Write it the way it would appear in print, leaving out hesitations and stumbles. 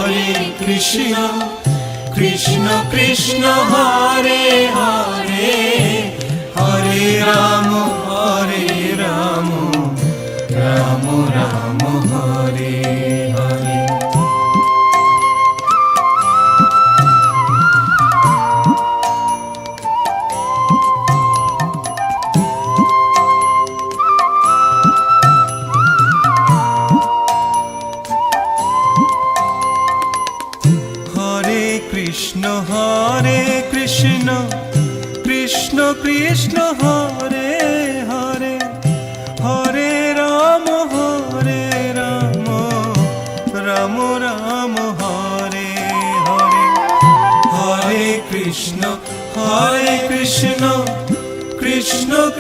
Hare Krishna Krishna Krishna Hare Hare Hare Ram Ram Ram Hare Hare. Hare Krishna Krishna Krishna Hare Hare Hare Ram Ram Ram Hare Hare. Hare Krishna Krishna Krishna